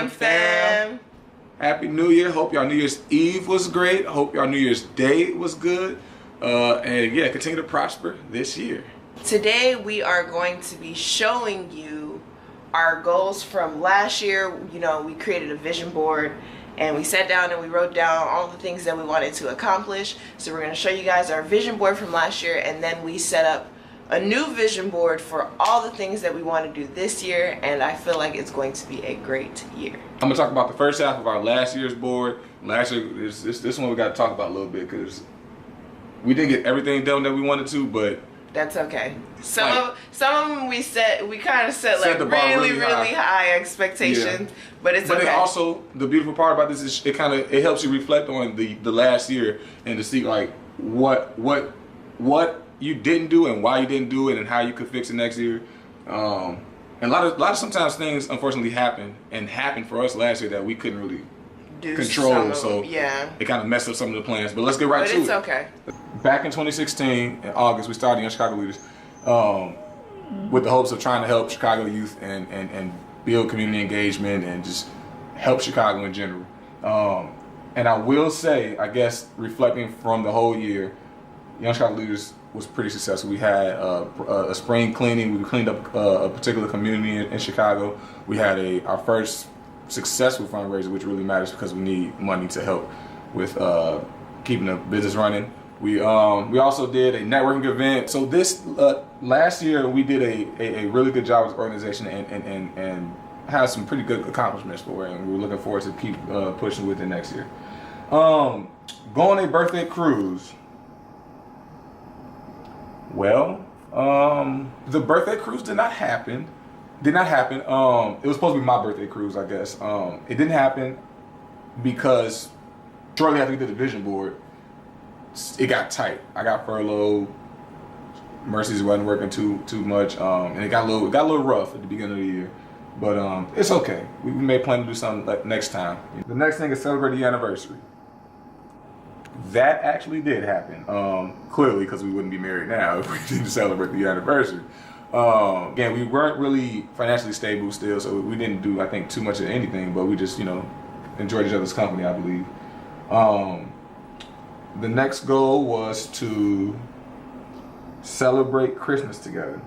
morning, fam. Happy New Year. Hope y'all New Year's Eve was great. Hope y'all New Year's Day was good. And yeah, continue to prosper this year. Today we are going to be showing you our goals from last year. You know, we created a vision board and we sat down and we wrote down all the things that we wanted to accomplish. So we're going to show you guys our vision board from last year, and then we set up a new vision board for all the things that we want to do this year, and I feel like it's going to be a great year. I'm going to talk about the first half of our last year's board. Last year, this one we got to talk about a little bit because we didn't get everything done that we wanted to, but that's okay. Some of them we kind of set like the bar really high expectations, yeah. But it's okay. But also the beautiful part about this is it helps you reflect on the last year and to see like what you didn't do and why you didn't do it and how you could fix it next year. And a lot of sometimes things unfortunately happened for us last year that we couldn't really control. So yeah, it kind of messed up some of the plans. But let's get right to it. But it's okay. Back in 2016, in August, we started Young Chicago Leaders with the hopes of trying to help Chicago youth and build community engagement and just help Chicago in general. And I will say, I guess, reflecting from the whole year, Young Chicago Leaders was pretty successful. We had a spring cleaning. We cleaned up a particular community in Chicago. We had our first successful fundraiser, which really matters because we need money to help with keeping the business running. We also did a networking event. So this last year we did a really good job as an organization and had some pretty good accomplishments for it, and we're looking forward to keep pushing with it next year. Going on a birthday cruise. Well, the birthday cruise did not happen. It was supposed to be my birthday cruise, I guess. It didn't happen because shortly after we did the vision board, it got tight. I got furloughed. Mercides wasn't working too much, and it got a little rough at the beginning of the year. But it's okay. We may plan to do something like next time. The next thing is celebrate the anniversary. That actually did happen. Clearly, because we wouldn't be married now if we didn't celebrate the anniversary. Again, we weren't really financially stable still, so we didn't do, I think, too much of anything, but we just, enjoyed each other's company, I believe. The next goal was to celebrate Christmas together.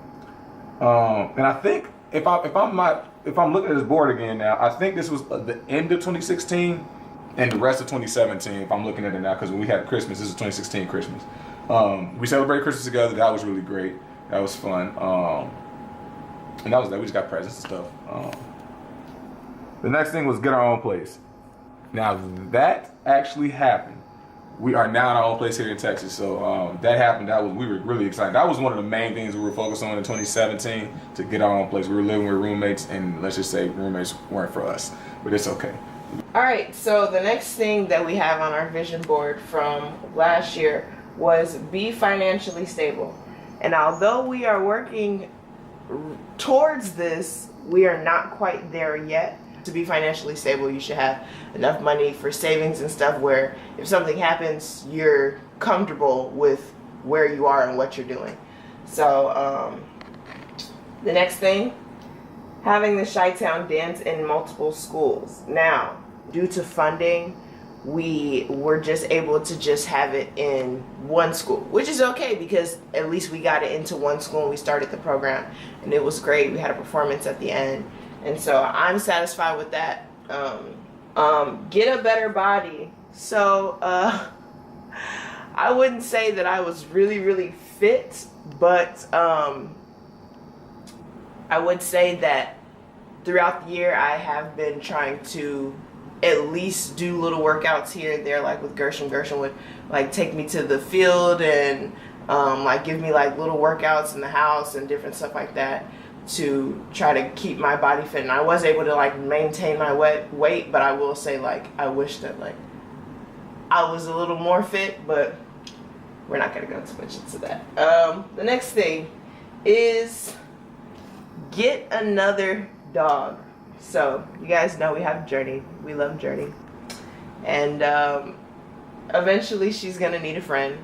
And I think if I'm looking at this board again now, I think this was the end of 2016 and the rest of 2017. If I'm looking at it now, because when we had Christmas, this is 2016 Christmas. We celebrated Christmas together. That was really great. That was fun. And that was that. We just got presents and stuff. The next thing was get our own place. Now that actually happened. We are now in our own place here in Texas. So that happened. We were really excited. That was one of the main things we were focused on in 2017, to get our own place. We were living with roommates, and let's just say roommates weren't for us, but it's okay. All right, so the next thing that we have on our vision board from last year was be financially stable. And although we are working towards this, we are not quite there yet. To be financially stable, you should have enough money for savings and stuff where if something happens, you're comfortable with where you are and what you're doing. So the next thing, having the Chi-Town dance in multiple schools. Now, due to funding, we were just able to just have it in one school, which is okay because at least we got it into one school and we started the program and it was great. We had a performance at the end, and so I'm satisfied with that. Get a better body. So I wouldn't say that I was really fit, but I would say that throughout the year I have been trying to at least do little workouts here and there, like with Gershom. Gershom would like take me to the field and like give me like little workouts in the house and different stuff like that to try to keep my body fit. And I was able to like maintain my weight, but I will say like I wish that like I was a little more fit, but we're not gonna go too much into that. The next thing is get another dog. So you guys know we have Journey. We love Journey, and eventually she's gonna need a friend.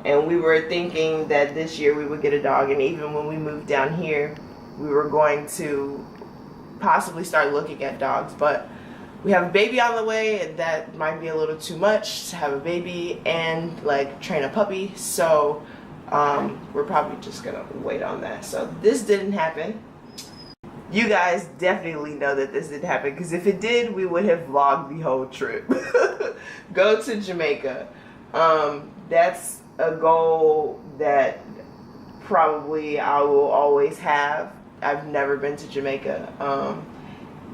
And we were thinking that this year we would get a dog, and even when we moved down here, we were going to possibly start looking at dogs. But we have a baby on the way, and that might be a little too much to have a baby and like train a puppy. So we're probably just gonna wait on that. So this didn't happen. You guys definitely know that this didn't happen, because if it did, we would have vlogged the whole trip. Go to Jamaica. That's a goal that probably I will always have. I've never been to Jamaica,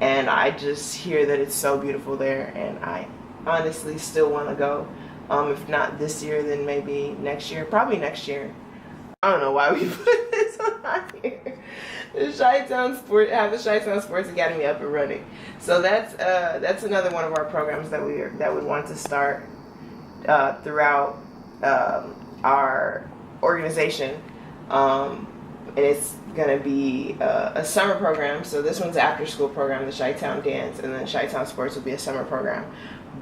and I just hear that it's so beautiful there, and I honestly still want to go. If not this year, then maybe next year. Probably next year. I don't know why we put this on here. The Chi-Town Sports Academy up and running. So that's another one of our programs that we want to start throughout our organization. And it's gonna be a summer program. So this one's an after-school program, the Chi-Town Dance, and then Chi-Town Sports will be a summer program.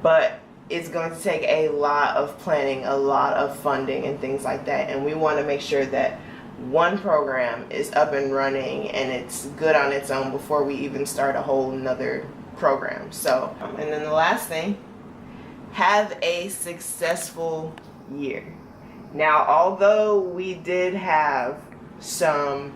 But it's going to take a lot of planning, a lot of funding, and things like that. And we want to make sure that one program is up and running and it's good on its own before we even start a whole nother program. So, and then the last thing, have a successful year. Now, although we did have some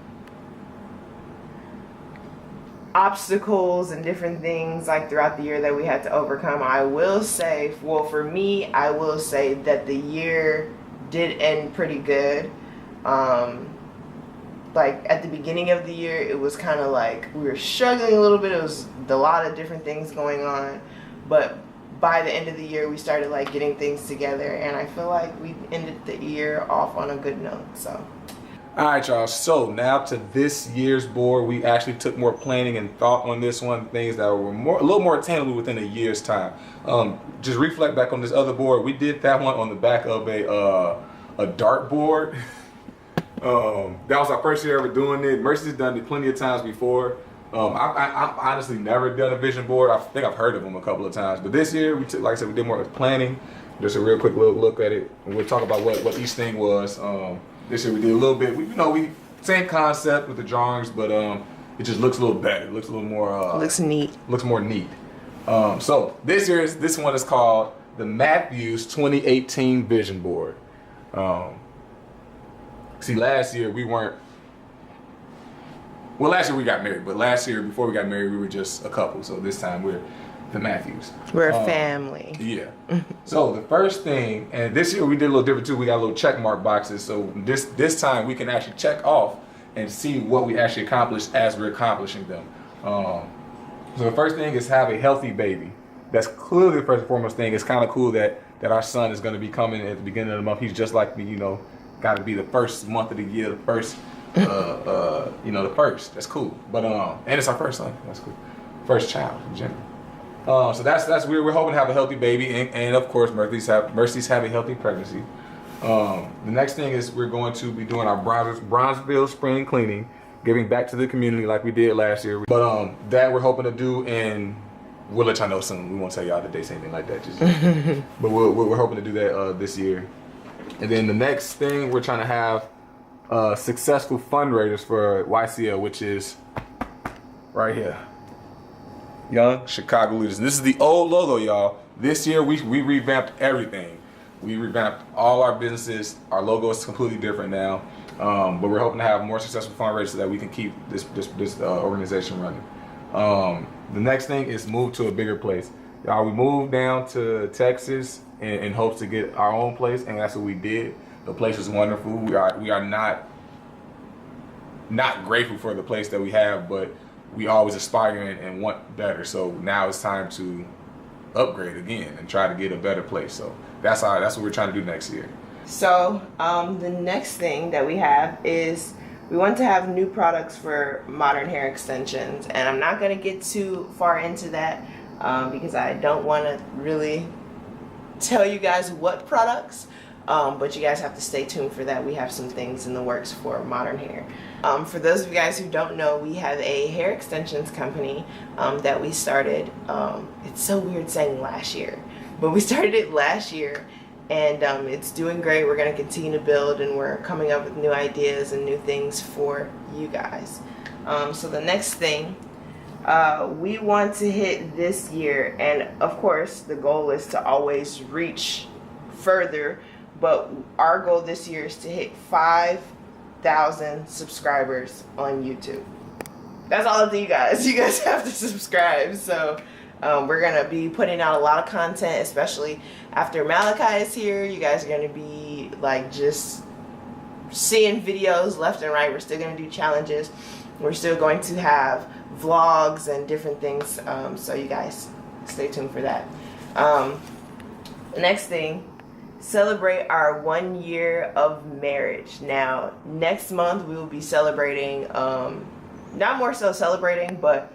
obstacles and different things like throughout the year that we had to overcome, I will say, well, for me, I will say that the year did end pretty good. Like at the beginning of the year, it was kind of like we were struggling a little bit. It was a lot of different things going on, but by the end of the year, we started like getting things together, and I feel like we ended the year off on a good note. So. All right, y'all. So now to this year's board, we actually took more planning and thought on this one. Things that were a little more attainable within a year's time. Just reflect back on this other board. We did that one on the back of a dart board. That was our first year ever doing it. Mercy's done it plenty of times before. I've honestly never done a vision board. I think I've heard of them a couple of times, but this year we took, like I said, we did more planning. Just a real quick look at it, and we'll talk about what each thing was. This year we did a little bit. We same concept with the drawings, but it just looks a little better. It looks a little more. Looks neat. Looks more neat. So this one is called the Matthews 2018 Vision Board. See, last year we weren't. Well, last year we got married, but last year before we got married we were just a couple. So this time we're the Matthews. We're a family. Yeah. So the first thing, and this year we did a little different too. We got little check mark boxes. So this time we can actually check off and see what we actually accomplished as we're accomplishing them. So the first thing is have a healthy baby. That's clearly the first and foremost thing. It's kind of cool that our son is going to be coming at the beginning of the month. He's just like me, got to be the first month of the year, the first, the first. That's cool. But and it's our first son. That's cool. First child in general. So that's we're hoping to have a healthy baby, and of course Mercy's have a healthy pregnancy. The next thing is we're going to be doing our Bronzeville spring cleaning, giving back to the community like we did last year. But that we're hoping to do, and we'll let y'all know soon. We won't tell y'all the dates, anything like that. Just but we're hoping to do that this year. And then the next thing, we're trying to have successful fundraisers for YCL, which is right here. Young Chicago Leaders. And this is the old logo, y'all. This year we revamped everything. We revamped all our businesses. Our logo is completely different now. But we're hoping to have more successful fundraisers so that we can keep this organization running. The next thing is move to a bigger place. Y'all, we moved down to Texas in hopes to get our own place, and that's what we did. The place was wonderful. We are not grateful for the place that we have, but we always aspire and want better. So now it's time to upgrade again and try to get a better place. So that's what we're trying to do next year. So the next thing that we have is we want to have new products for modern hair extensions, and I'm not going to get too far into that because I don't want to really tell you guys what products, but you guys have to stay tuned for that. We have some things in the works for modern hair. For those of you guys who don't know, we have a hair extensions company that we started. It's so weird saying last year, but we started it last year, and it's doing great. We're going to continue to build, and we're coming up with new ideas and new things for you guys. So the next thing We want to hit this year, and of course the goal is to always reach further, but our goal this year is to hit 5,000 subscribers on YouTube. That's all up to you guys. You guys have to subscribe. So we're gonna be putting out a lot of content, especially after Malachi is here. You guys are gonna be like just seeing videos left and right. We're still gonna do challenges. We're still going to have vlogs and different things. So you guys stay tuned for that. Next thing, celebrate our 1 year of marriage. Now, next month we will be celebrating, not more so celebrating, but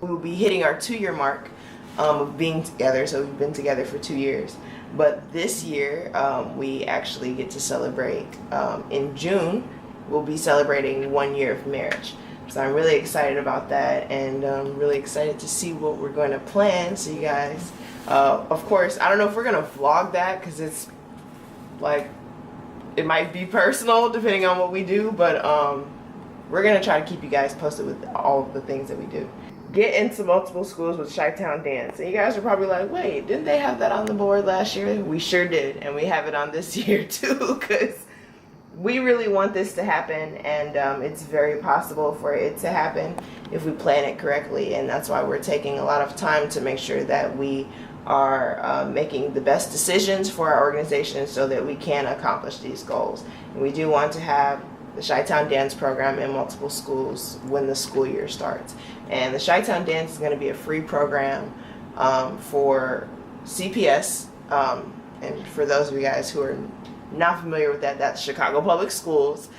we will be hitting our 2 year mark of being together. So we've been together for 2 years. But this year, we actually get to celebrate, in June, we'll be celebrating 1 year of marriage. So I'm really excited about that, and really excited to see what we're going to plan. So you guys, of course, I don't know if we're going to vlog that, because it's like, it might be personal depending on what we do, but we're going to try to keep you guys posted with all of the things that we do. Get into multiple schools with Chi-Town Dance. And you guys are probably like, wait, didn't they have that on the board last year? We sure did, and we have it on this year too, because we really want this to happen, and it's very possible for it to happen if we plan it correctly, and that's why we're taking a lot of time to make sure that we are making the best decisions for our organization so that we can accomplish these goals. And we do want to have the Chi-Town Dance program in multiple schools when the school year starts. And the Chi-Town Dance is going to be a free program for CPS, and for those of you guys who are not familiar with that, that's Chicago Public Schools,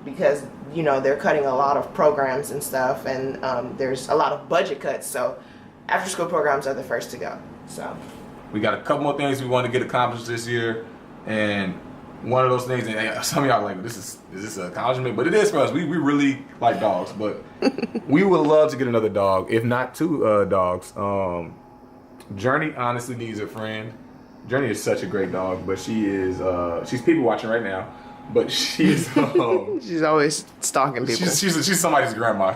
because you know they're cutting a lot of programs and stuff, and there's a lot of budget cuts, so after school programs are the first to go. So we got a couple more things we want to get accomplished this year, and one of those things, and some of y'all are like, is this an accomplishment? But it is for us. We really like dogs, but we would love to get another dog, if not 2 dogs. Journey honestly needs a friend. Journey is such a great dog, but she's people watching right now, but she's she's always stalking people. She's somebody's grandma.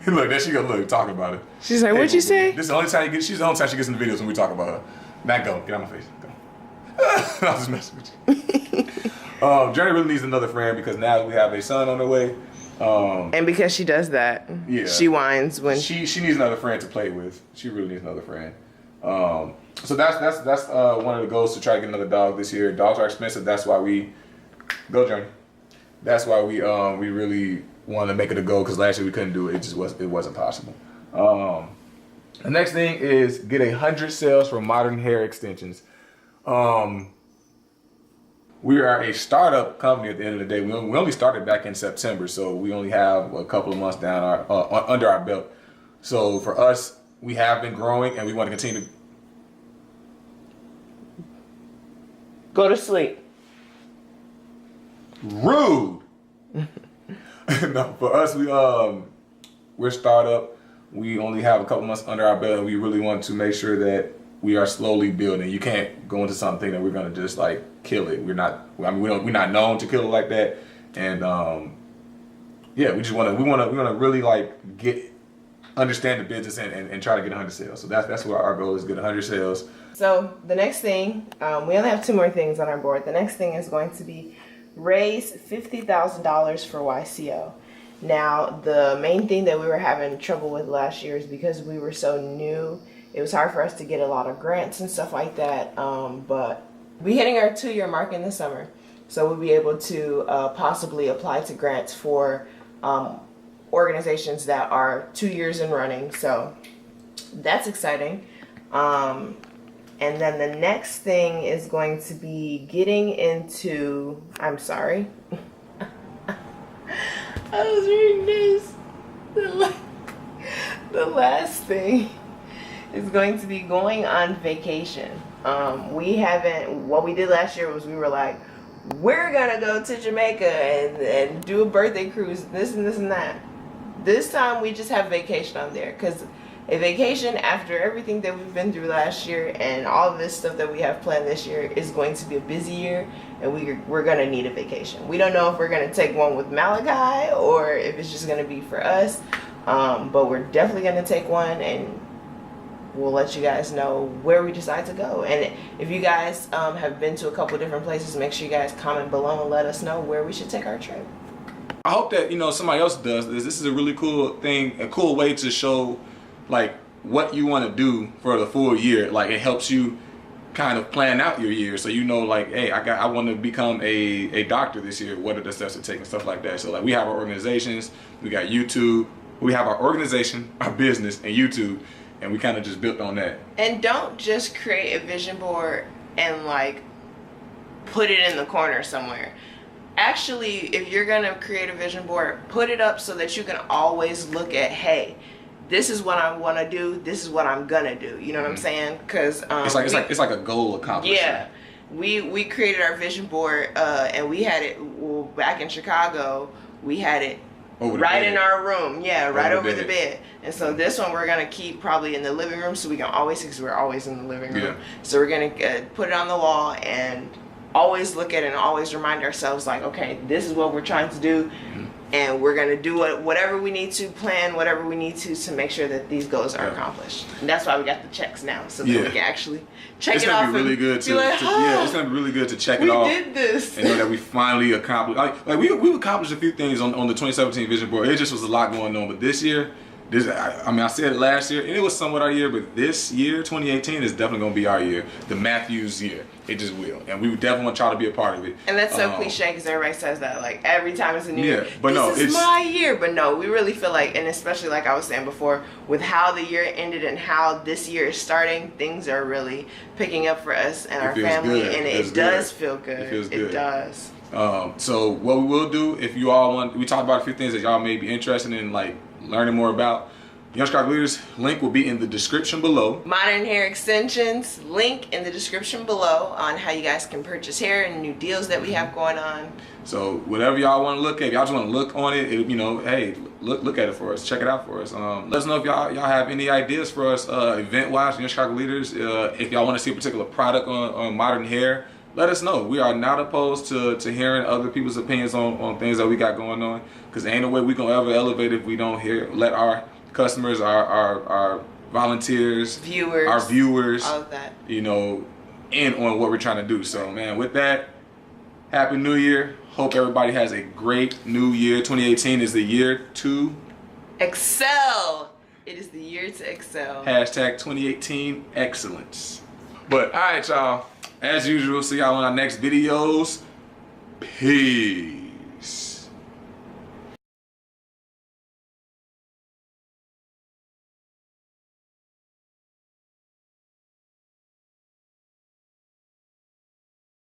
Look, there she go. Look, talking about it. She's like, what'd you say? This is the only time she's the only time she gets in the videos when we talk about her. Now go, get out of my face. Go. I was just messing with you. Journey really needs another friend because now we have a son on the way. And because she does that, yeah, she whines when she needs another friend to play with. She really needs another friend. So that's one of the goals, to try to get another dog this year. Dogs are expensive. That's why we go, Journey. That's why we really wanted to make it a goal, because last year we couldn't do it. It wasn't possible. The next thing is get 100 sales for modern hair extensions. We are a startup company at the end of the day. We only started back in September, so we only have a couple of months down under our belt. So for us, we have been growing, and we want to continue to go to sleep. Rude. No, for us, we're a startup. We only have a couple months under our belt, and we really want to make sure that we are slowly building. You can't go into something that we're gonna just like kill it. We're not known to kill it like that. And yeah, we wanna really like understand the business and try to get 100 sales. So that's what our goal is, get 100 sales. So the next thing, we only have 2 more things on our board. The next thing is going to be raise $50,000 for YCO. Now, the main thing that we were having trouble with last year is because we were so new, it was hard for us to get a lot of grants and stuff like that. But we're hitting our 2 year mark in the summer, so we'll be able to possibly apply to grants for organizations that are 2 years in running. So that's exciting. And then the next thing is going to be getting into, I'm sorry. I was reading this. The last thing is going to be going on vacation. What we did last year was we were like, we're gonna go to Jamaica and do a birthday cruise, this and this and that. This time we just have vacation on there, because a vacation after everything that we've been through last year and all of this stuff that we have planned this year is going to be a busy year, and we're going to need a vacation. We don't know if we're going to take one with Malachi or if it's just going to be for us. But we're definitely going to take one, and we'll let you guys know where we decide to go. And if you guys have been to a couple different places, make sure you guys comment below and let us know where we should take our trip. I hope that, you know, somebody else does this. This is a really cool thing, a cool way to show like what you want to do for the full year. Like, it helps you kind of plan out your year, so you know, like, hey, I want to become a doctor this year. What are the steps to take and stuff like that? So like, we have our organizations, we got YouTube, we have our organization, our business, and YouTube, and we kind of just built on that. And don't just create a vision board and like put it in the corner somewhere. Actually, if you're gonna create a vision board, put it up so that you can always look at, hey, this is what I want to do, this is what I'm gonna do. You know what I'm saying? Because it's like a goal accomplishment. Yeah, we created our vision board, and we had it back in Chicago. We had it right in our room. Yeah, right over the bed. And so this one we're gonna keep probably in the living room, so we can always, because we're always in the living room. Yeah. So we're gonna put it on the wall and always look at it and always remind ourselves, like, okay, this is what we're trying to do, and we're gonna do whatever we need to, plan whatever we need to make sure that these goals are accomplished. And that's why we got the checks now, so that we can actually check it off. It's gonna be really good to yeah, it's gonna be really good to check it off. We did this, and know that we finally accomplished. Like we accomplished a few things on the 2017 vision board. It just was a lot going on, but this year. I said it last year, and it was somewhat our year, but this year, 2018, is definitely going to be our year. The Matthews year. It just will. And we definitely want y'all to be a part of it. And that's so cliche, because everybody says that, like, every time it's a new year. But this is my year. But no, we really feel like, and especially like I was saying before, with how the year ended and how this year is starting, things are really picking up for us and our family. Good. And it does feel good. It feels good. It does. So what we will do, if you all want, we talked about a few things that y'all may be interested in, like learning more about. Young Chicago Leaders link will be in the description below. Modern Hair Extensions link in the description below on how you guys can purchase hair and new deals that we have going on. So whatever y'all want to look at, y'all just want to look on it, you know, hey, look at it for us, check it out for us. Let us know if y'all have any ideas for us event wise, Young Chicago Leaders. If y'all want to see a particular product on modern hair, let us know. We are not opposed to hearing other people's opinions on things that we got going on, because there ain't no way we gonna ever elevate if we don't let our customers, our volunteers, our viewers, all of that, you know, in on what we're trying to do. So man, with that, Happy New Year. Hope everybody has a great new year. 2018 is the year to excel. It is the year to excel. Hashtag 2018 excellence. But all right, y'all, as usual, see y'all on our next videos. Peace.